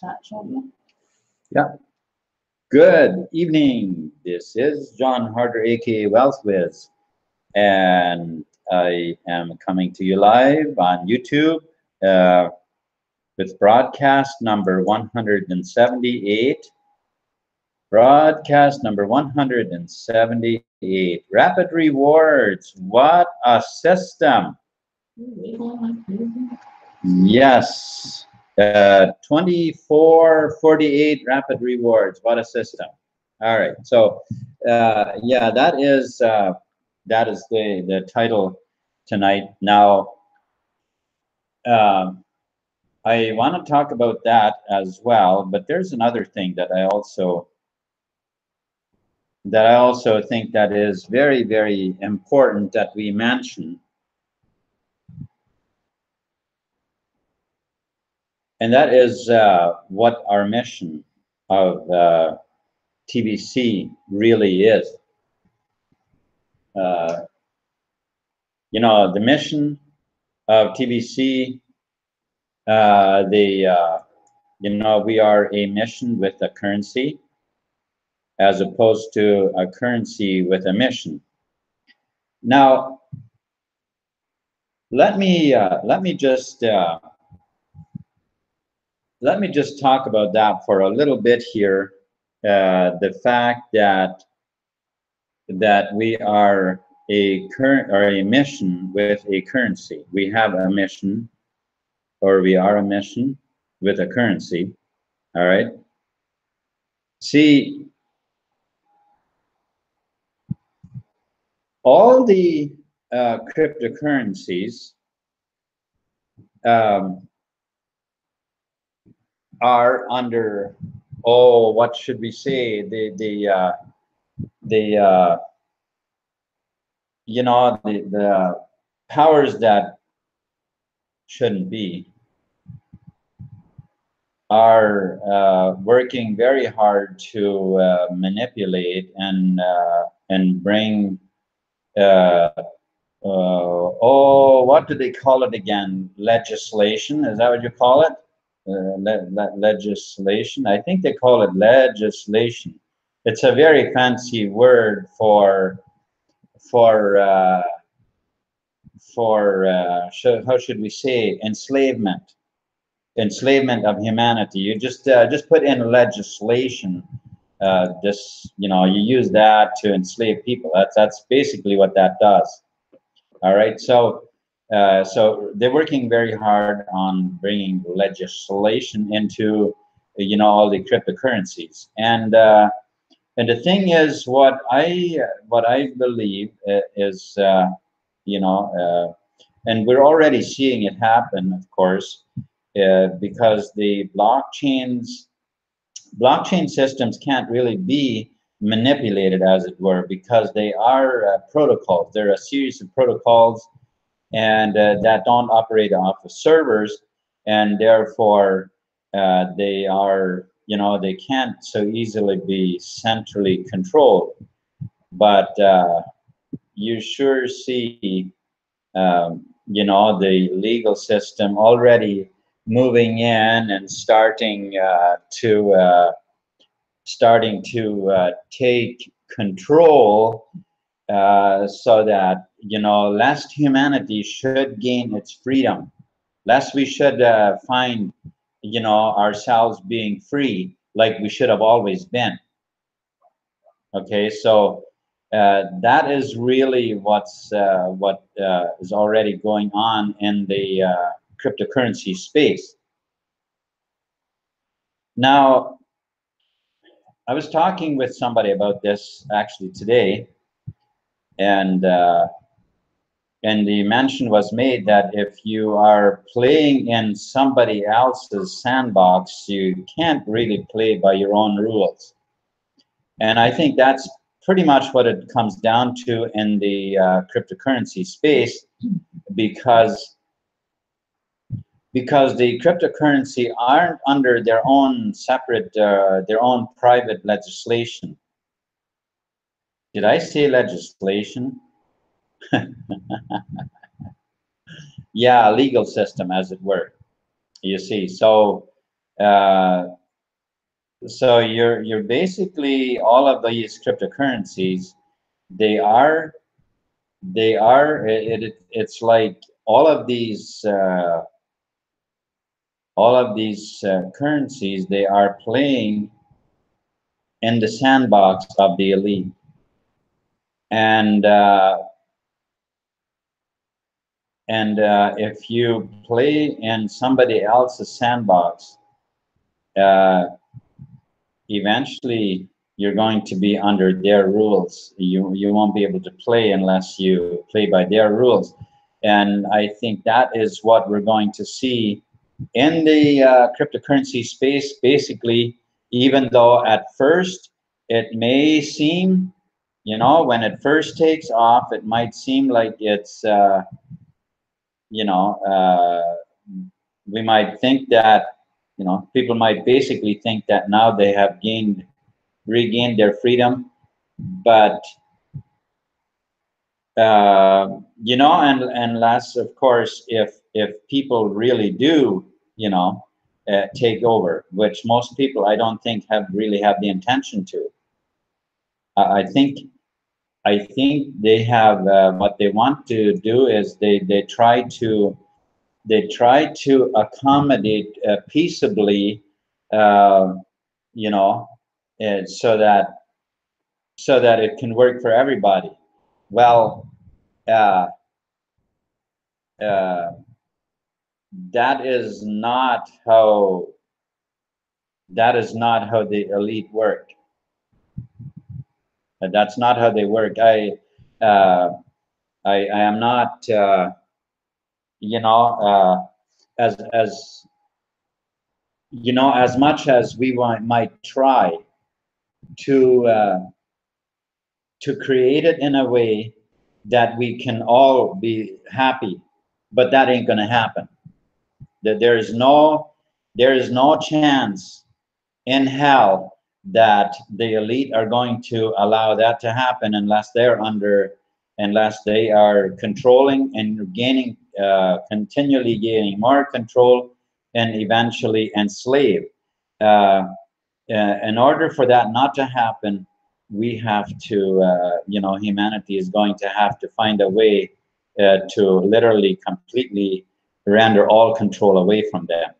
Yeah. Good evening. This is John Harder, aka Wealth Wiz, and I am coming to you live on YouTube with broadcast number 178. Broadcast number 178. Rapid rewards. What a system! Yes. 2448 rapid rewards. What a system. All right. So yeah, that is the title tonight. Now I want to talk about that as well, but there's another thing that I also think that is very, very important that we mention. And that is what our mission of TBC really is. You know, the mission of TBC, you know, we are a mission with a currency as opposed to a currency with a mission. Now, let me just talk about that for a little bit here. The fact that we are a mission with a currency. We have a mission, or we are a mission with a currency. All right. See, all the cryptocurrencies are under, oh, what should we say? You know, the powers that shouldn't be are working very hard to manipulate and bring oh, what do they call it again? Legislation? Is that what you call it? Legislation? I think they call it legislation. It's a very fancy word for how should we say, enslavement of humanity. You just put in legislation. You know, you use that to enslave people. That's basically what that does. All right. So so they're working very hard on bringing legislation into, you know, all the cryptocurrencies. And the thing is, what I believe is, you know, and we're already seeing it happen, of course, because the blockchain systems can't really be manipulated, as it were, because they are protocols. They're a series of protocols, and that don't operate off of servers, and therefore they are, you know, they can't so easily be centrally controlled. But you sure see, you know, the legal system already moving in and starting to take control, so that, you know, lest humanity should gain its freedom, lest we should find, you know, ourselves being free like we should have always been. Okay, so that is really what is already going on in the cryptocurrency space. Now, I was talking with somebody about this actually today, and the mention was made that if you are playing in somebody else's sandbox, you can't really play by your own rules. And I think that's pretty much what it comes down to in the cryptocurrency space, because the cryptocurrency aren't under their own separate, their own private legislation. Did I say legislation? Yeah, legal system, as it were. You see, so So you're basically, all of these cryptocurrencies, they are it's like all of these currencies, they are playing in the sandbox of the elite. And if you play in somebody else's sandbox, eventually you're going to be under their rules. You won't be able to play unless you play by their rules. And I think that is what we're going to see in the cryptocurrency space. Basically, even though at first it may seem, you know, when it first takes off, it might seem like it's, you know, we might think that, you know, people might basically think that now they have regained their freedom. But you know, and unless, of course, if people really do, you know, take over, which most people, I don't think, really have the intention to. I think they have, what they want to do is they try to accommodate peaceably, you know, so that it can work for everybody. Well, uh, uh, that is not how the elite work. That's not how they work. I am not, you know, as you know, as much as we might try to create it in a way that we can all be happy, but that ain't gonna happen. That there is no chance in hell that the elite are going to allow that to happen unless they are controlling and continually gaining more control, and eventually enslave. Uh, in order for that not to happen, we have to, you know, humanity is going to have to find a way to literally completely render all control away from them.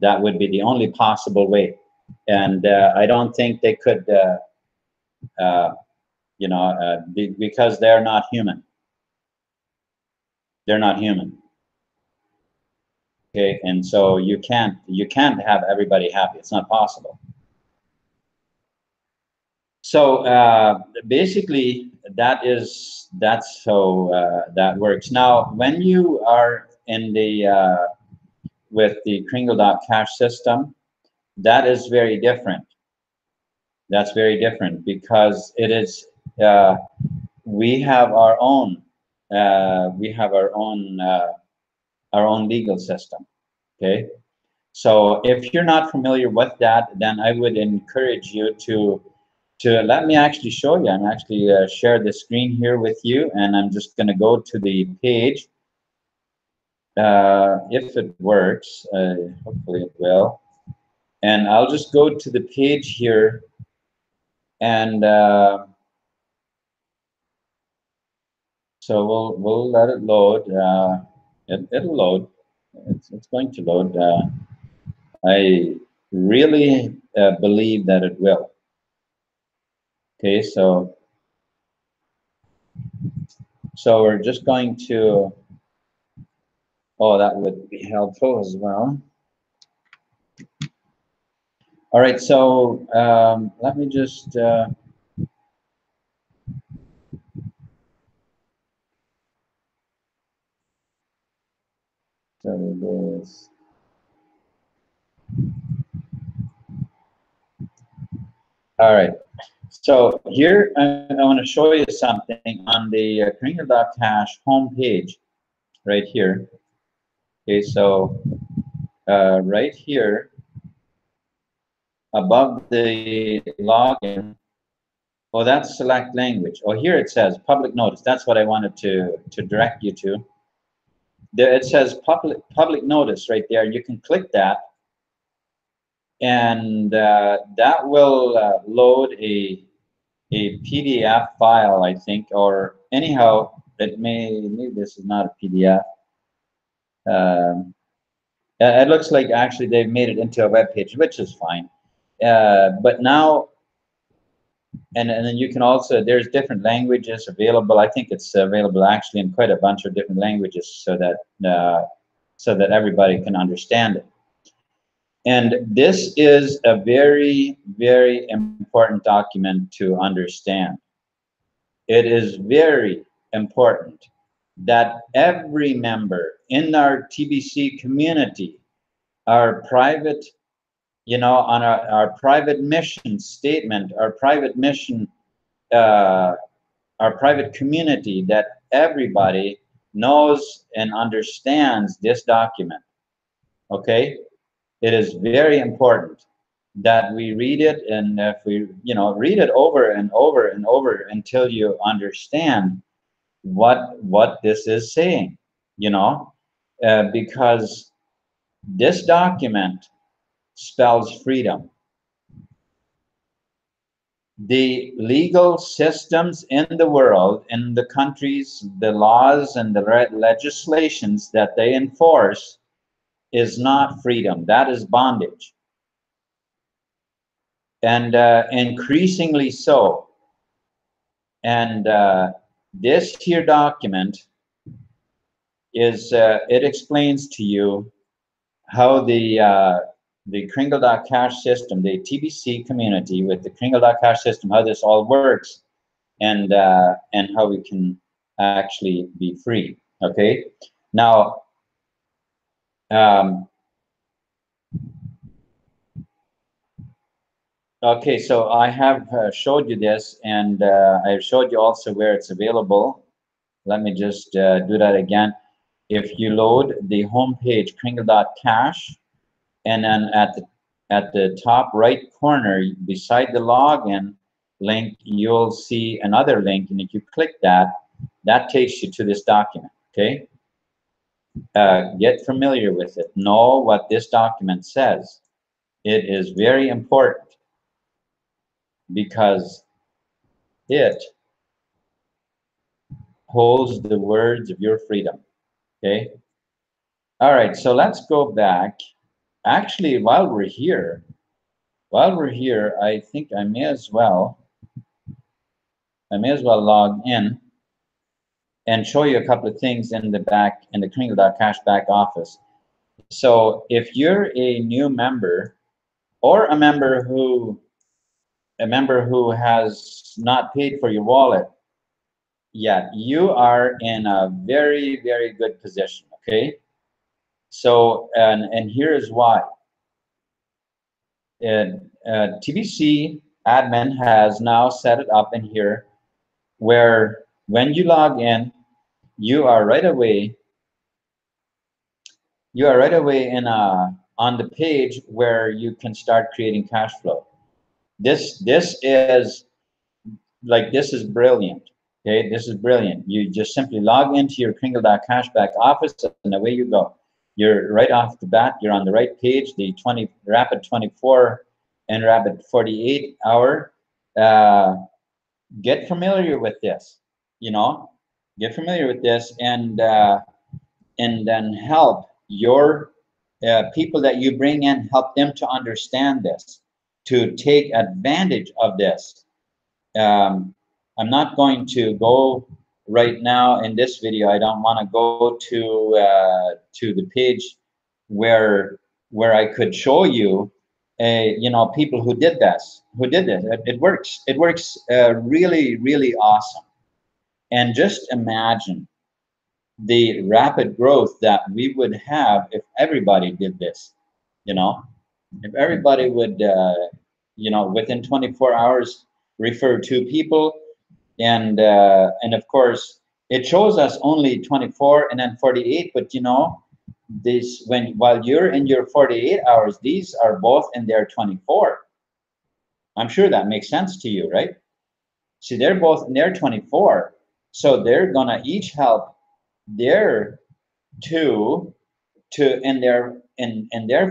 That would be the only possible way. And I don't think they could, you know, because they're not human. They're not human. Okay, and so you can't have everybody happy. It's not possible. So basically, that's how that works. Now, when you are in the with the Kringle.Cash system, that is very different. That's very different because it is. We have our own. We have our own legal system. Okay. So if you're not familiar with that, then I would encourage you to let me actually show you. I'm actually share the screen here with you, and I'm just going to go to the page. If it works, hopefully it will. And I'll just go to the page here, and so we'll let it load. It'll load. It's going to load. I really believe that it will. Okay, so we're just going to. Oh, that would be helpful as well. All right, so let me just. So this. All right. So here I want to show you something on the Kringle.Cash homepage, right here. Okay, so right here above the login. Oh, that's select language. Oh, here it says public notice. That's what I wanted to direct you to. There it says public notice right there. You can click that. and that will load a PDF file, I think, or anyhow, maybe this is not a PDF. It looks like actually they've made it into a web page, which is fine. But now, and then you can also, there's different languages available. I think it's available actually in quite a bunch of different languages, so that everybody can understand it. And this is a very, very important document to understand. It is very important that every member in our TBC community, our private, on our private mission statement, our private mission, our private community, that everybody knows and understands this document. Okay? It is very important that we read it, and if we, read it over and over and over until you understand what this is saying, because this document spells freedom. The legal systems in the world, in the countries, the laws and the legislations that they enforce is not freedom. That is bondage. And increasingly so. And this here document is, it explains to you how the Kringle.Cash system, the TBC community with the Kringle.Cash system, how this all works, and how we can actually be free. Okay, now okay, so I have showed you this, and I showed you also where it's available. Let me just do that again. If you load the home page Kringle.Cash, and then at the top right corner beside the login link, you'll see another link, and if you click that, that takes you to this document. Okay, get familiar with it. Know what this document says. It is very important because it holds the words of your freedom. Okay. All right. So let's go back. Actually, while we're here, I think I may as well log in and show you a couple of things in the back, in the Kringle.Cash back office. So if you're a new member, or a member who has not paid for your wallet yet, you are in a very, very good position. Okay. So and here is why. TBC admin has now set it up in here where when you log in, you are right away in on the page where you can start creating cash flow. This is brilliant. Okay, this is brilliant. You just simply log into your Kringle.Cash back office, and away you go. You're right off the bat. You're on the right page. The Rappid 24 and Rappid 48 hour. Get familiar with this. Get familiar with this, and then help your people that you bring in. Help them to understand this, to take advantage of this. I'm not going to go right now in this video. I don't want to go to the page where I could show you, people who did this. It works. It works really, really awesome. And just imagine the rapid growth that we would have if everybody did this. If everybody would, within 24 hours refer 2 people. And of course, it shows us only 24 and then 48. But while you're in your 48 hours, these are both in their 24. I'm sure that makes sense to you, right? See, they're both in their 24, so they're gonna each help their 2 in their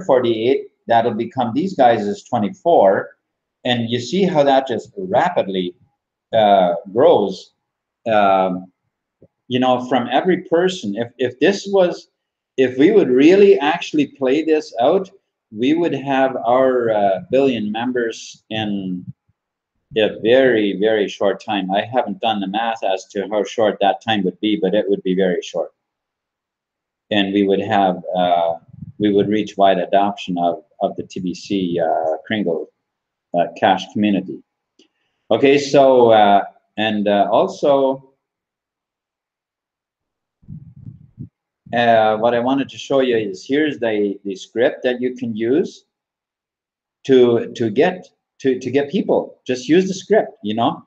48. that'll become, these guys is 24. And you see how that just rapidly grows. You know, from every person, if we would really actually play this out, we would have our billion members in a very, very short time. I haven't done the math as to how short that time would be, but it would be very short. And we would have, we would reach wide adoption of the TBC Kringle cash community. Okay, so, also, what I wanted to show you is here's the script that you can use to get people. Just use the script, you know.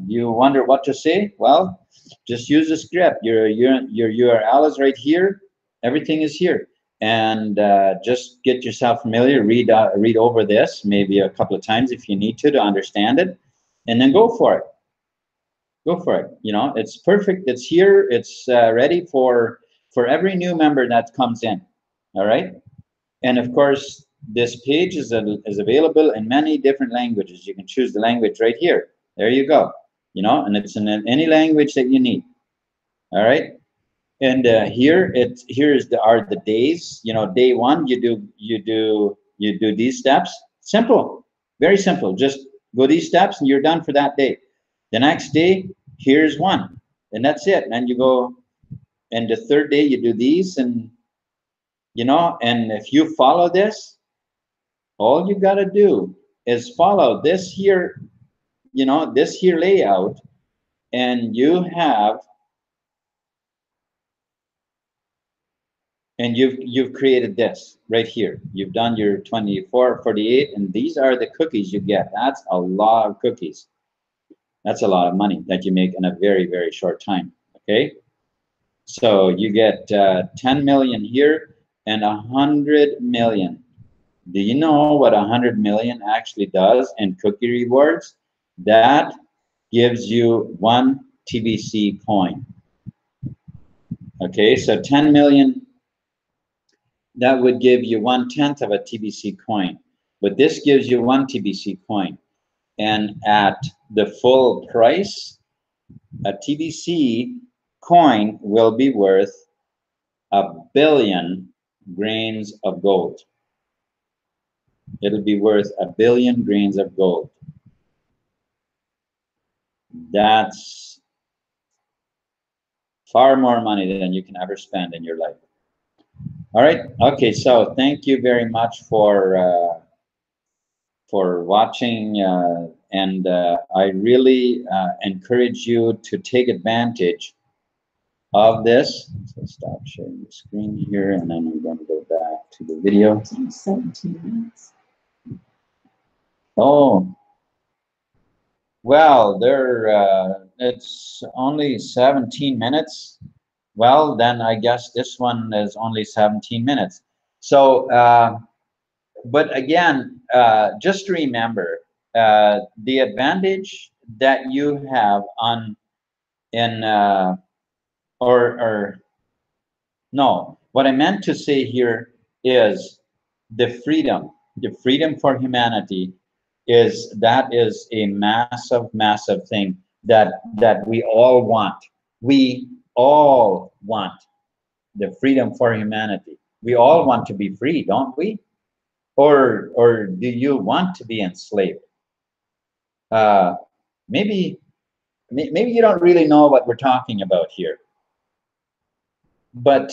You wonder what to say? Well, just use the script. Your URL is right here. Everything is here. And just get yourself familiar. Read over this maybe a couple of times if you need to understand it, and then go for it. Go for it. You know, it's perfect. It's here. It's ready for every new member that comes in. All right. And of course, this page is available in many different languages. You can choose the language right here. There you go. You know, and it's in any language that you need. All right. And here are the days. You know, day one, you do these steps. Simple, very simple. Just go these steps, and you're done for that day. The next day, here's one, and that's it. And you go, and the third day you do these, and you know, and if you follow this, all you got to do is follow this here, you know, this here layout, and you have, and you've created this right here. You've done your 24, 48, and these are the cookies you get. That's a lot of cookies. That's a lot of money that you make in a very, very short time. Okay, so you get 10 million here and 100 million. Do you know what 100 million actually does in cookie rewards? That gives you 1 TBC coin. Okay, so 10 million, that would give you 1/10 of a TBC coin. But this gives you 1 TBC coin. And at the full price, a TBC coin will be worth 1 billion grains of gold. It'll be worth 1 billion grains of gold. That's far more money than you can ever spend in your life. All right. Okay. So thank you very much for watching, and I really encourage you to take advantage of this. So stop sharing the screen here, and then we're going to go back to the video. 17 minutes. Oh, well, it's only 17 minutes. Well, then I guess this one is only 17 minutes. So, but again, just remember the advantage that you have no, what I meant to say here is the freedom for humanity is a massive, massive thing that we all want. We all want the freedom for humanity. We all want to be free, don't we? Or do you want to be enslaved? Maybe you don't really know what we're talking about here. But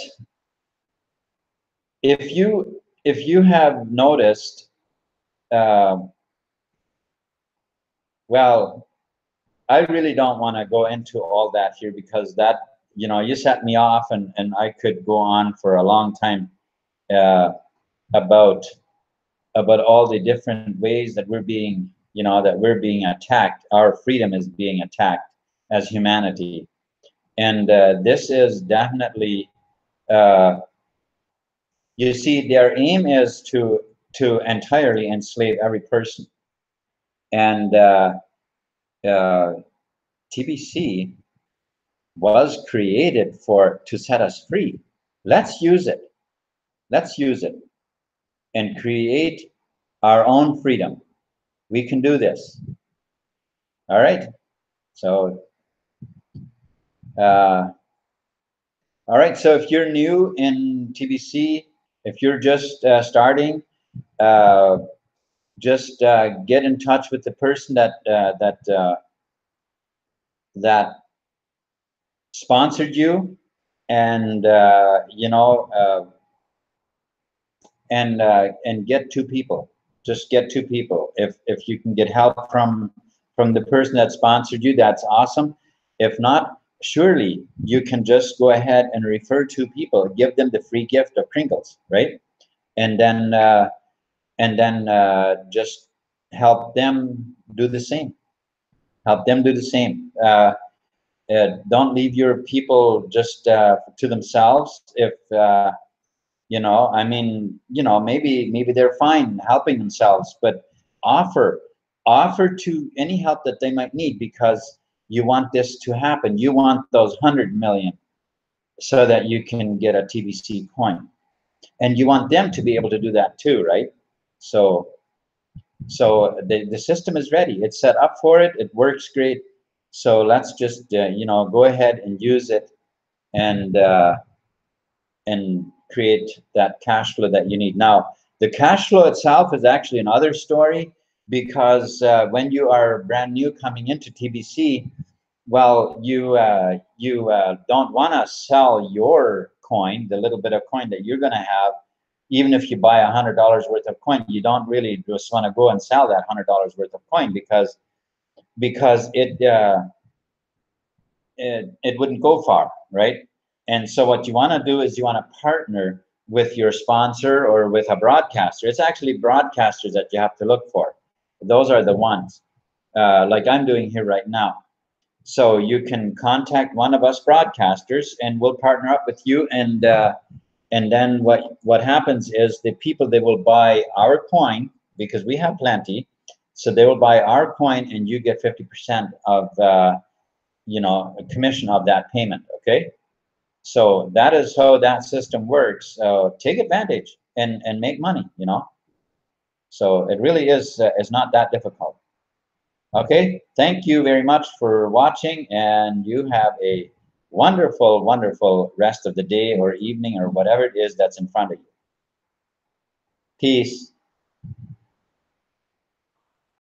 if you have noticed, well, I really don't want to go into all that here, because that, you know, you set me off, and I could go on for a long time about all the different ways that we're being, you know, that we're being attacked. Our freedom is being attacked as humanity, and this is definitely, you see, their aim is to entirely enslave every person, and TBC was created to set us free. Let's use it. Let's use it. and create our own freedom. We can do this. All right. So, all right. So if you're new in TBC, if you're just starting, just get in touch with the person that sponsored you, and you know, and get two people. Just get two people. If you can get help from the person that sponsored you, that's awesome. If not, surely you can just go ahead and refer two people, give them the free gift of Pringles, right? And then just help them do the same. Help them do the same. Don't leave your people just to themselves. If you know, I mean, you know, maybe they're fine helping themselves, but offer to any help that they might need, because you want this to happen. You want those 100 million so that you can get a TBC coin, and you want them to be able to do that too, right? So the system is ready. It's set up for it. It works great. So let's just you know, go ahead and use it, and create that cash flow that you need. Now, the cash flow itself is actually another story, because when you are brand new coming into TBC, well, you don't want to sell your coin, the little bit of coin that you're going to have. Even if you buy $100 worth of coin, you don't really just want to go and sell that $100 worth of coin, because it wouldn't go far, right? And so what you want to do is you want to partner with your sponsor or with a broadcaster. It's actually broadcasters that you have to look for. Those are the ones, like I'm doing here right now. So you can contact one of us broadcasters, and we'll partner up with you. And then what happens is the people, they will buy our coin, because we have plenty. So they will buy our coin, and you get 50% of you know, a commission of that payment. Okay, so that is how that system works. Take advantage and make money, you know. So it really is not that difficult. Okay, thank you very much for watching, and you have a wonderful, wonderful rest of the day or evening or whatever it is that's in front of you. Peace.